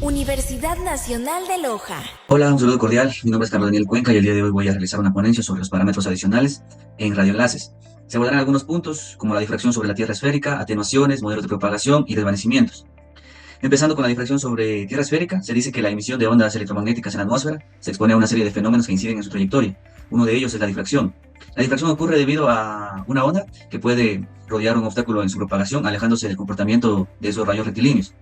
Universidad Nacional de Loja. Hola, un saludo cordial. Mi nombre es Carlos Daniel Cuenca y el día de hoy voy a realizar una ponencia sobre los parámetros adicionales en radioenlaces. Se abordarán algunos puntos como la difracción sobre la Tierra esférica, atenuaciones, modelos de propagación y desvanecimientos. Empezando con la difracción sobre Tierra esférica, se dice que la emisión de ondas electromagnéticas en la atmósfera se expone a una serie de fenómenos que inciden en su trayectoria. Uno de ellos es la difracción. La difracción ocurre debido a una onda que puede rodear un obstáculo en su propagación, alejándose del comportamiento de esos rayos rectilíneos.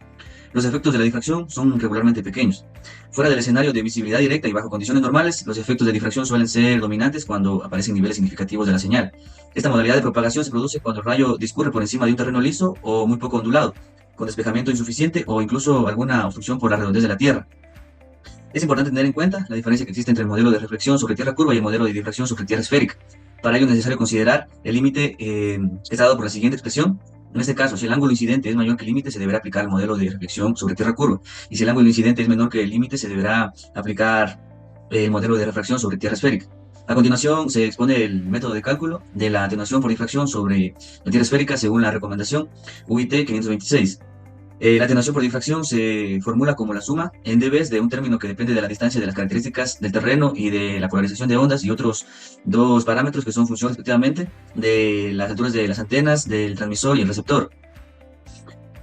Los efectos de la difracción son regularmente pequeños. Fuera del escenario de visibilidad directa y bajo condiciones normales, los efectos de difracción suelen ser dominantes cuando aparecen niveles significativos de la señal. Esta modalidad de propagación se produce cuando el rayo discurre por encima de un terreno liso o muy poco ondulado, con despejamiento insuficiente o incluso alguna obstrucción por la redondez de la Tierra. Es importante tener en cuenta la diferencia que existe entre el modelo de reflexión sobre tierra curva y el modelo de difracción sobre tierra esférica. Para ello es necesario considerar el límite está dado por la siguiente expresión. En este caso, si el ángulo incidente es mayor que el límite, se deberá aplicar el modelo de reflexión sobre tierra curva. Y si el ángulo incidente es menor que el límite, se deberá aplicar el modelo de refracción sobre tierra esférica. A continuación, se expone el método de cálculo de la atenuación por difracción sobre la tierra esférica según la recomendación UIT 526. La atenuación por difracción se formula como la suma en dB de un término que depende de la distancia de las características del terreno y de la polarización de ondas y otros dos parámetros que son función respectivamente de las alturas de las antenas, del transmisor y el receptor.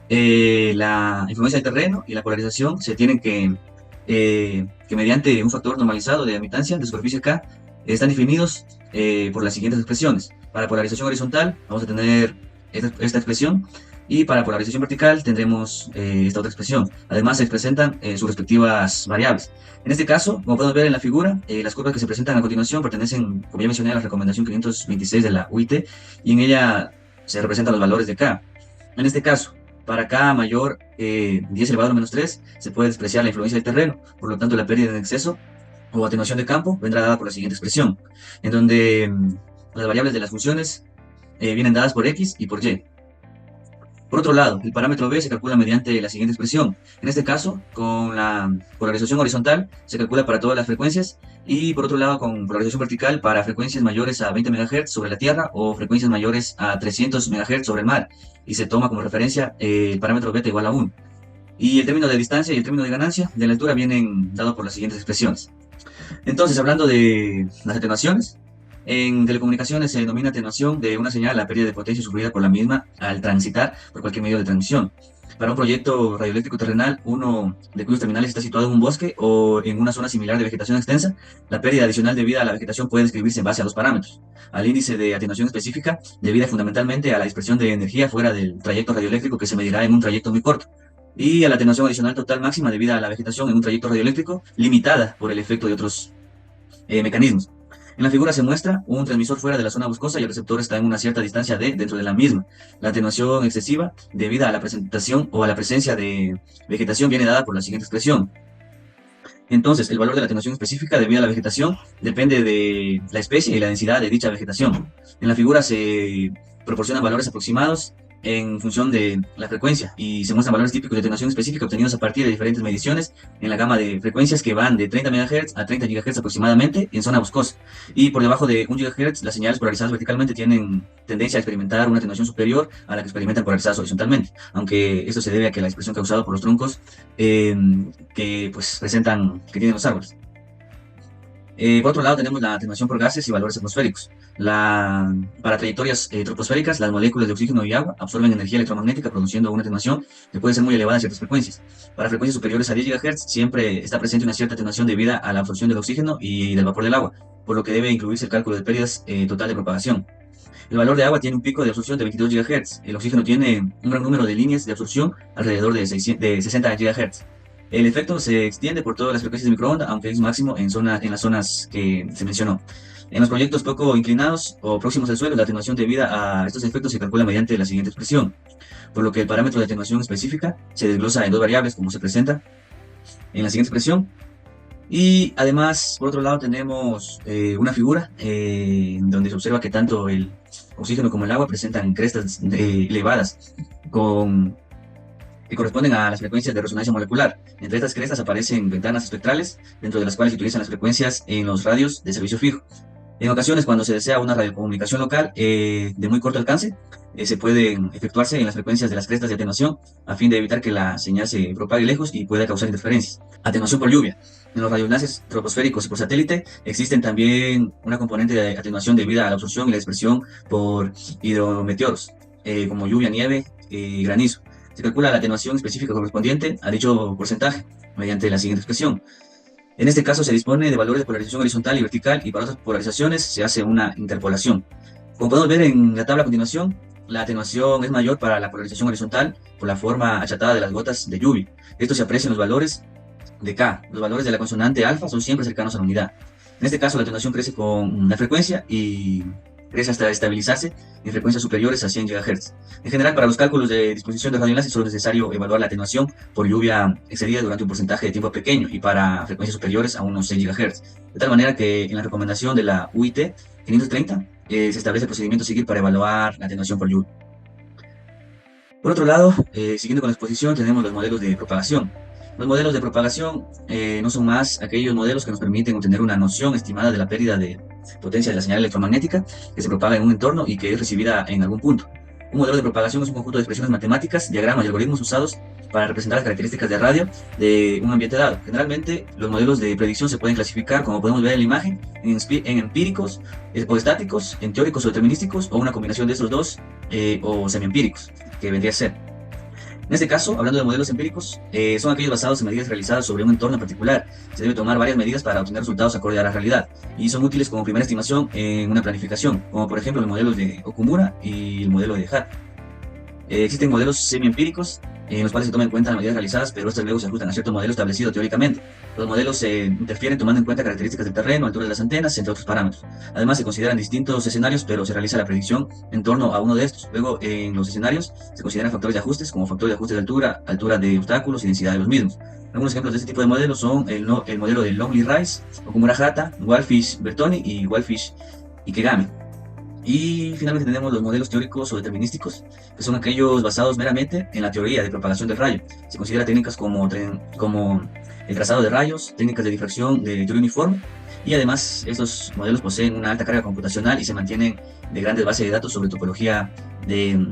La influencia del terreno y la polarización se tienen que mediante un factor normalizado de admitancia de superficie K están definidos por las siguientes expresiones. Para polarización horizontal vamos a tener esta expresión. Y para polarización vertical tendremos esta otra expresión. Además se presentan sus respectivas variables. En este caso, como podemos ver en la figura, las curvas que se presentan a continuación pertenecen, como ya mencioné, a la recomendación 526 de la UIT, y en ella se representan los valores de K. En este caso, para K mayor 10 elevado a menos 3, se puede despreciar la influencia del terreno. Por lo tanto, la pérdida en exceso o atenuación de campo vendrá dada por la siguiente expresión, en donde las variables de las funciones vienen dadas por X y por Y. Por otro lado, el parámetro B se calcula mediante la siguiente expresión. En este caso, con la polarización horizontal se calcula para todas las frecuencias y por otro lado con polarización vertical para frecuencias mayores a 20 MHz sobre la Tierra o frecuencias mayores a 300 MHz sobre el mar y se toma como referencia el parámetro beta igual a 1. Y el término de distancia y el término de ganancia de la altura vienen dados por las siguientes expresiones. Entonces, hablando de las atenuaciones, en telecomunicaciones se denomina atenuación de una señal a la pérdida de potencia sufrida por la misma al transitar por cualquier medio de transmisión. Para un proyecto radioeléctrico terrenal, uno de cuyos terminales está situado en un bosque o en una zona similar de vegetación extensa, la pérdida adicional debida a la vegetación puede describirse en base a dos parámetros. Al índice de atenuación específica, debida fundamentalmente a la dispersión de energía fuera del trayecto radioeléctrico que se medirá en un trayecto muy corto, y a la atenuación adicional total máxima debida a la vegetación en un trayecto radioeléctrico limitada por el efecto de otros mecanismos. En la figura se muestra un transmisor fuera de la zona boscosa y el receptor está en una cierta distancia D dentro de la misma. La atenuación excesiva, debida a la presentación o a la presencia de vegetación, viene dada por la siguiente expresión. Entonces, el valor de la atenuación específica debido a la vegetación depende de la especie y la densidad de dicha vegetación. En la figura se proporcionan valores aproximados en función de la frecuencia y se muestran valores típicos de atenuación específica obtenidos a partir de diferentes mediciones en la gama de frecuencias que van de 30 MHz a 30 GHz aproximadamente en zona boscosa, y por debajo de 1 GHz las señales polarizadas verticalmente tienen tendencia a experimentar una atenuación superior a la que experimentan polarizadas horizontalmente, aunque esto se debe a que la dispersión causada por los troncos que tienen los árboles. Por otro lado, tenemos la atenuación por gases y valores atmosféricos. Para trayectorias troposféricas, las moléculas de oxígeno y agua absorben energía electromagnética produciendo una atenuación que puede ser muy elevada a ciertas frecuencias. Para frecuencias superiores a 10 GHz siempre está presente una cierta atenuación debida a la absorción del oxígeno y del vapor del agua, por lo que debe incluirse el cálculo de pérdidas total de propagación. El valor de agua tiene un pico de absorción de 22 GHz. El oxígeno tiene un gran número de líneas de absorción alrededor de 60 GHz. El efecto se extiende por todas las frecuencias de microondas, aunque es máximo en las zonas que se mencionó. En los proyectos poco inclinados o próximos al suelo, la atenuación debida a estos efectos se calcula mediante la siguiente expresión, por lo que el parámetro de atenuación específica se desglosa en dos variables, como se presenta en la siguiente expresión. Y además, por otro lado, tenemos una figura donde se observa que tanto el oxígeno como el agua presentan crestas elevadas que corresponden a las frecuencias de resonancia molecular. Entre estas crestas aparecen ventanas espectrales, dentro de las cuales se utilizan las frecuencias en los radios de servicio fijo. En ocasiones, cuando se desea una radiocomunicación local de muy corto alcance, se pueden efectuarse en las frecuencias de las crestas de atenuación a fin de evitar que la señal se propague lejos y pueda causar interferencias. Atenuación por lluvia. En los radioenlaces troposféricos y por satélite existen también una componente de atenuación debida a la absorción y la dispersión por hidrometeoros, como lluvia, nieve y granizo. Se calcula la atenuación específica correspondiente a dicho porcentaje mediante la siguiente expresión. En este caso se dispone de valores de polarización horizontal y vertical, y para otras polarizaciones se hace una interpolación. Como podemos ver en la tabla a continuación, la atenuación es mayor para la polarización horizontal por la forma achatada de las gotas de lluvia. Esto se aprecia en los valores de K. Los valores de la consonante alfa son siempre cercanos a la unidad. En este caso la atenuación crece con la frecuencia y crece hasta estabilizarse en frecuencias superiores a 100 GHz. En general, para los cálculos de disposición de radioenlaces solo es necesario evaluar la atenuación por lluvia excedida durante un porcentaje de tiempo pequeño y para frecuencias superiores a unos 6 GHz. De tal manera que en la recomendación de la UIT 530 se establece el procedimiento a seguir para evaluar la atenuación por lluvia. Por otro lado, siguiendo con la exposición, tenemos los modelos de propagación. Los modelos de propagación no son más aquellos modelos que nos permiten obtener una noción estimada de la pérdida de potencia de la señal electromagnética que se propaga en un entorno y que es recibida en algún punto. Un modelo de propagación es un conjunto de expresiones matemáticas, diagramas y algoritmos usados para representar las características de radio de un ambiente dado. Generalmente, los modelos de predicción se pueden clasificar, como podemos ver en la imagen, en empíricos o estáticos, en teóricos o determinísticos, o una combinación de estos dos, o semiempíricos, que vendría a ser. En este caso, hablando de modelos empíricos, son aquellos basados en medidas realizadas sobre un entorno en particular. Se debe tomar varias medidas para obtener resultados acorde a la realidad, y son útiles como primera estimación en una planificación, como por ejemplo los modelos de Okumura y el modelo de Hatt. Existen modelos semiempíricos en los cuales se toman en cuenta las medidas realizadas, pero estas luego se ajustan a cierto modelo establecido teóricamente. Los modelos se interfieren tomando en cuenta características del terreno, altura de las antenas, entre otros parámetros. Además, se consideran distintos escenarios, pero se realiza la predicción en torno a uno de estos. Luego, en los escenarios, se consideran factores de ajustes, como factor de ajuste de altura, altura de obstáculos y densidad de los mismos. Algunos ejemplos de este tipo de modelos son el modelo de Longley-Rice, Okumura-Hata, Wallfish-Bertoni y Wallfish-Ikegami. Y finalmente tenemos los modelos teóricos o determinísticos, que son aquellos basados meramente en la teoría de propagación del rayo. Se considera técnicas como el trazado de rayos, técnicas de difracción de teoría uniforme, y además estos modelos poseen una alta carga computacional y se mantienen de grandes bases de datos sobre topología de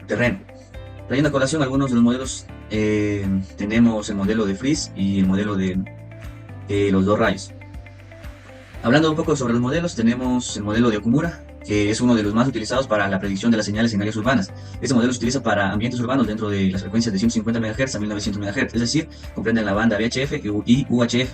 terreno. Trayendo a colación algunos de los modelos, tenemos el modelo de Friis y el modelo de los dos rayos. Hablando un poco sobre los modelos, tenemos el modelo de Okumura, que es uno de los más utilizados para la predicción de las señales en áreas urbanas. Este modelo se utiliza para ambientes urbanos dentro de las frecuencias de 150 MHz a 1900 MHz, es decir, comprenden la banda VHF y UHF.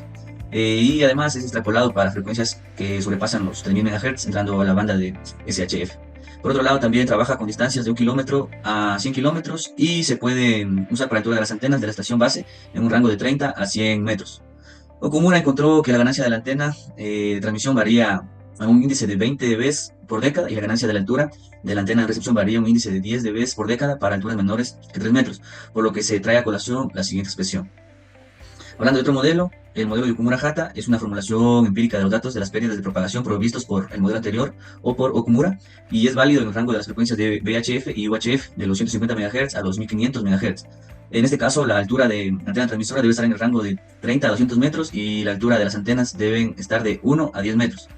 Y además es extrapolado para frecuencias que sobrepasan los 3000 MHz, entrando a la banda de SHF. Por otro lado, también trabaja con distancias de 1 kilómetro a 100 kilómetros y se puede usar para la altura de las antenas de la estación base en un rango de 30 a 100 metros. Okumura encontró que la ganancia de la antena de transmisión varía a un índice de 20 dB por década, y la ganancia de la altura de la antena de recepción varía a un índice de 10 dB por década para alturas menores que 3 metros, por lo que se trae a colación la siguiente expresión. Hablando de otro modelo, el modelo de Okumura-Hata es una formulación empírica de los datos de las pérdidas de propagación provistos por el modelo anterior o por Okumura, y es válido en el rango de las frecuencias de VHF y UHF de los 150 MHz a los 1500 MHz. En este caso, la altura de antena transmisora debe estar en el rango de 30 a 200 metros y la altura de las antenas deben estar de 1 a 10 metros.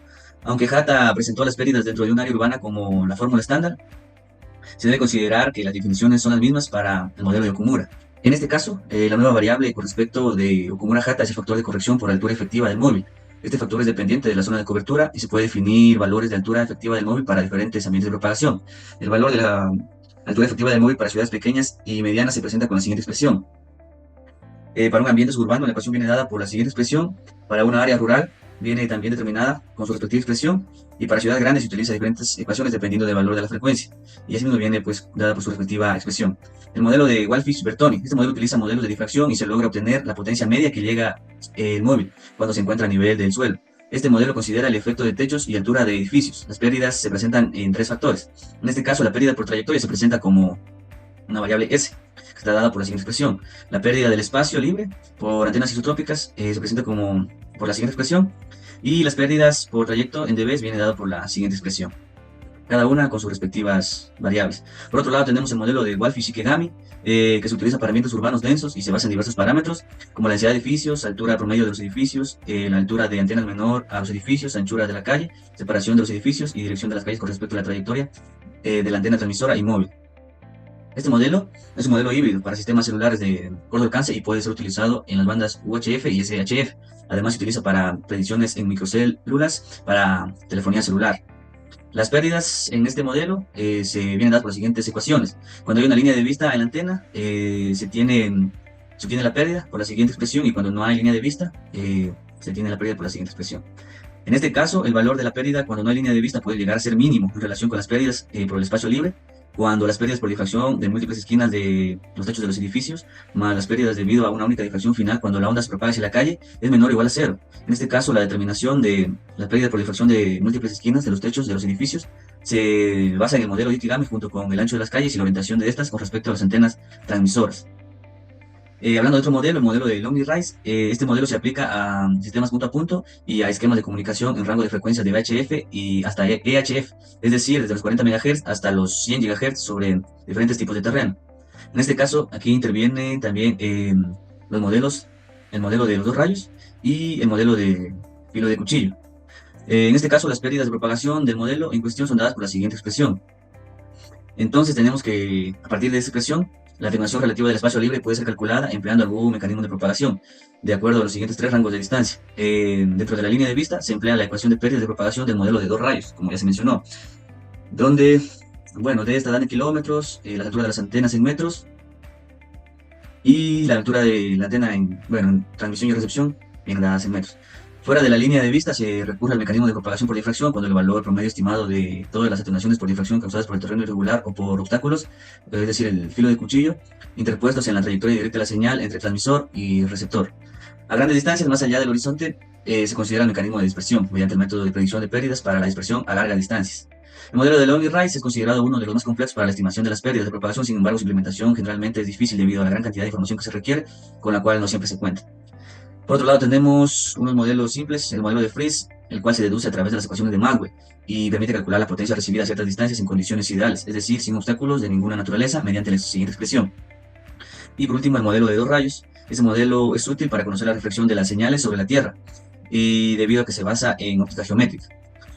Aunque Hata presentó las pérdidas dentro de un área urbana como la fórmula estándar, se debe considerar que las definiciones son las mismas para el modelo de Okumura. En este caso, la nueva variable con respecto de Okumura-Hata es el factor de corrección por altura efectiva del móvil. Este factor es dependiente de la zona de cobertura y se puede definir valores de altura efectiva del móvil para diferentes ambientes de propagación. El valor de la altura efectiva del móvil para ciudades pequeñas y medianas se presenta con la siguiente expresión. Para un ambiente suburbano, la ecuación viene dada por la siguiente expresión. Para una área rural, viene también determinada con su respectiva expresión, y para ciudades grandes se utiliza diferentes ecuaciones dependiendo del valor de la frecuencia, y así mismo viene pues dada por su respectiva expresión. El modelo de Wallfish-Bertoni, este modelo utiliza modelos de difracción y se logra obtener la potencia media que llega el móvil cuando se encuentra a nivel del suelo. Este modelo considera el efecto de techos y altura de edificios. Las pérdidas se presentan en 3 factores. En este caso, la pérdida por trayectoria se presenta como una variable S, que está dada por la siguiente expresión. La pérdida del espacio libre por antenas isotrópicas se presenta como por la siguiente expresión, y las pérdidas por trayecto en dB viene dado por la siguiente expresión. cada una con sus respectivas variables. Por otro lado, tenemos el modelo de Walfish-Ikegami, que se utiliza para ambientes urbanos densos y se basa en diversos parámetros, como la densidad de edificios, altura promedio de los edificios, la altura de antenas menor a los edificios, anchura de la calle, separación de los edificios y dirección de las calles con respecto a la trayectoria de la antena transmisora y móvil. Este modelo es un modelo híbrido para sistemas celulares de corto alcance y puede ser utilizado en las bandas UHF y SHF. Además, se utiliza para predicciones en microcélulas para telefonía celular. Las pérdidas en este modelo se vienen dadas por las siguientes ecuaciones. Cuando hay una línea de vista en la antena, se obtiene la pérdida por la siguiente expresión, y cuando no hay línea de vista, se tiene la pérdida por la siguiente expresión. En este caso, el valor de la pérdida cuando no hay línea de vista puede llegar a ser mínimo en relación con las pérdidas por el espacio libre, cuando las pérdidas por difracción de múltiples esquinas de los techos de los edificios, más las pérdidas debido a una única difracción final cuando la onda se propaga hacia la calle, es menor o igual a cero. En este caso, la determinación de la pérdida por difracción de múltiples esquinas de los techos de los edificios se basa en el modelo de Ikegami junto con el ancho de las calles y la orientación de estas con respecto a las antenas transmisoras. Hablando de otro modelo, el modelo de Lonely-Rice, este modelo se aplica a sistemas punto a punto y a esquemas de comunicación en rango de frecuencia de VHF y hasta EHF, es decir, desde los 40 MHz hasta los 100 GHz sobre diferentes tipos de terreno. En este caso, aquí intervienen también los modelos, el modelo de los 2 rayos y el modelo de filo de cuchillo. En este caso, las pérdidas de propagación del modelo en cuestión son dadas por la siguiente expresión. Entonces tenemos que, a partir de esa expresión, la afirmación relativa del espacio libre puede ser calculada empleando algún mecanismo de propagación, de acuerdo a los siguientes 3 rangos de distancia. Dentro de la línea de vista se emplea la ecuación de pérdidas de propagación del modelo de 2 rayos, como ya se mencionó, donde, bueno, de esta dan en kilómetros, la altura de las antenas en metros, y la altura de la antena en transmisión y recepción vienen dadas en metros. Fuera de la línea de vista se recurre al mecanismo de propagación por difracción cuando el valor promedio estimado de todas las atenuaciones por difracción causadas por el terreno irregular o por obstáculos, es decir, el filo de cuchillo, interpuestos en la trayectoria directa de la señal entre transmisor y receptor. A grandes distancias, más allá del horizonte, se considera el mecanismo de dispersión mediante el método de predicción de pérdidas para la dispersión a largas distancias. El modelo de Lonely-Rice es considerado uno de los más complejos para la estimación de las pérdidas de propagación, sin embargo, su implementación generalmente es difícil debido a la gran cantidad de información que se requiere, con la cual no siempre se cuenta. Por otro lado, tenemos unos modelos simples, el modelo de Friis, el cual se deduce a través de las ecuaciones de Maxwell y permite calcular la potencia recibida a ciertas distancias en condiciones ideales, es decir, sin obstáculos de ninguna naturaleza, mediante la siguiente expresión. Y por último, el modelo de 2 rayos. Este modelo es útil para conocer la reflexión de las señales sobre la Tierra, y debido a que se basa en óptica geométrica.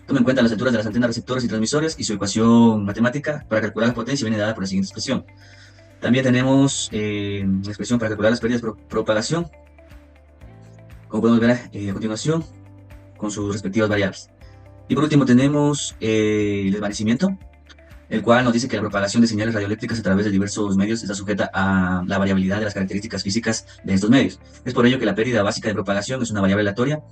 Toma en cuenta las alturas de las antenas receptores y transmisores, y su ecuación matemática para calcular la potencia viene dada por la siguiente expresión. También tenemos la expresión para calcular las pérdidas por propagación, como podemos ver a continuación, con sus respectivas variables. Y por último tenemos el desvanecimiento, el cual nos dice que la propagación de señales radioeléctricas a través de diversos medios está sujeta a la variabilidad de las características físicas de estos medios. Es por ello que la pérdida básica de propagación es una variable aleatoria,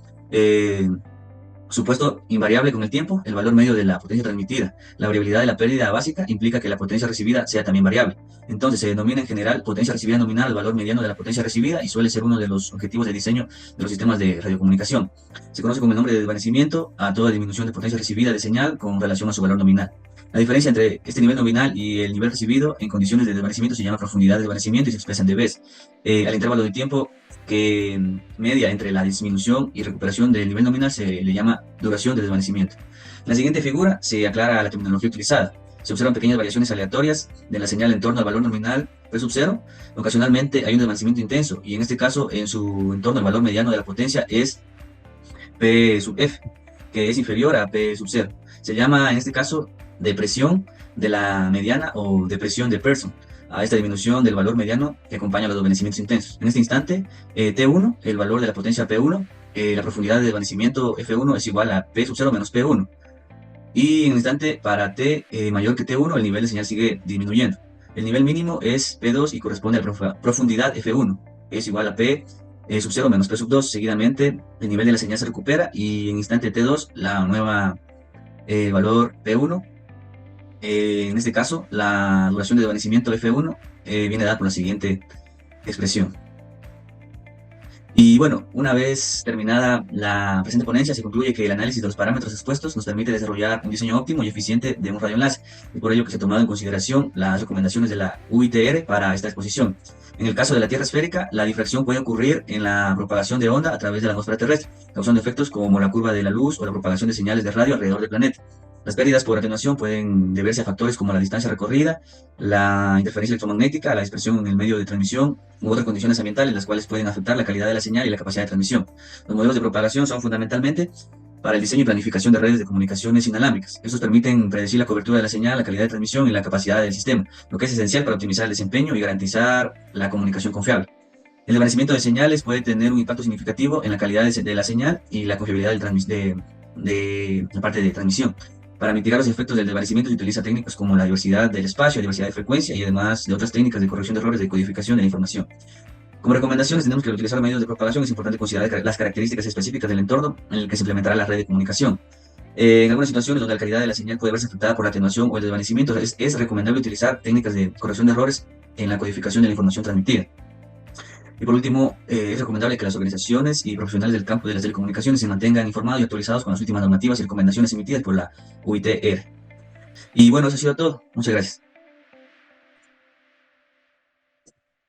supuesto invariable con el tiempo, el valor medio de la potencia transmitida. La variabilidad de la pérdida básica implica que la potencia recibida sea también variable. Entonces se denomina en general potencia recibida nominal al valor mediano de la potencia recibida, y suele ser uno de los objetivos de diseño de los sistemas de radiocomunicación. Se conoce con el nombre de desvanecimiento a toda disminución de potencia recibida de señal con relación a su valor nominal. La diferencia entre este nivel nominal y el nivel recibido en condiciones de desvanecimiento se llama profundidad de desvanecimiento y se expresa en dB. Al intervalo de tiempo que media entre la disminución y recuperación del nivel nominal se le llama duración de desvanecimiento. En la siguiente figura se aclara la terminología utilizada. Se observan pequeñas variaciones aleatorias de la señal en torno al valor nominal P sub 0. Ocasionalmente hay un desvanecimiento intenso, y en este caso en su entorno el valor mediano de la potencia es P sub F, que es inferior a P sub 0. Se llama en este caso depresión de la mediana o depresión de Pearson a esta disminución del valor mediano que acompaña a los desvanecimientos intensos. En este instante, T1, el valor de la potencia P1, la profundidad de desvanecimiento F1 es igual a P sub 0 menos P1. Y en el instante, para T mayor que T1, el nivel de señal sigue disminuyendo. El nivel mínimo es P2 y corresponde a la profundidad F1, es igual a P sub 0 menos P sub 2. Seguidamente, el nivel de la señal se recupera, y en instante T2, la nueva valor P1. En este caso, la duración de desvanecimiento F1 viene dada por la siguiente expresión. Y bueno, una vez terminada la presente ponencia, se concluye que el análisis de los parámetros expuestos nos permite desarrollar un diseño óptimo y eficiente de un radioenlace, y por ello que se ha tomado en consideración las recomendaciones de la UITR para esta exposición. En el caso de la Tierra esférica, la difracción puede ocurrir en la propagación de onda a través de la atmósfera terrestre, causando efectos como la curva de la luz o la propagación de señales de radio alrededor del planeta. Las pérdidas por atenuación pueden deberse a factores como la distancia recorrida, la interferencia electromagnética, la dispersión en el medio de transmisión u otras condiciones ambientales, las cuales pueden afectar la calidad de la señal y la capacidad de transmisión. Los modelos de propagación son fundamentalmente para el diseño y planificación de redes de comunicaciones inalámbricas. Estos permiten predecir la cobertura de la señal, la calidad de transmisión y la capacidad del sistema, lo que es esencial para optimizar el desempeño y garantizar la comunicación confiable. El desvanecimiento de señales puede tener un impacto significativo en la calidad de la señal y la confiabilidad de la parte de transmisión. Para mitigar los efectos del desvanecimiento se utiliza técnicas como la diversidad del espacio, diversidad de frecuencia y además de otras técnicas de corrección de errores de codificación de la información. Como recomendaciones tenemos que al utilizar medios de propagación es importante considerar las características específicas del entorno en el que se implementará la red de comunicación. En algunas situaciones donde la calidad de la señal puede verse afectada por la atenuación o el desvanecimiento, es recomendable utilizar técnicas de corrección de errores en la codificación de la información transmitida. Y por último, es recomendable que las organizaciones y profesionales del campo de las telecomunicaciones se mantengan informados y actualizados con las últimas normativas y recomendaciones emitidas por la UITR. Y bueno, eso ha sido todo. Muchas gracias.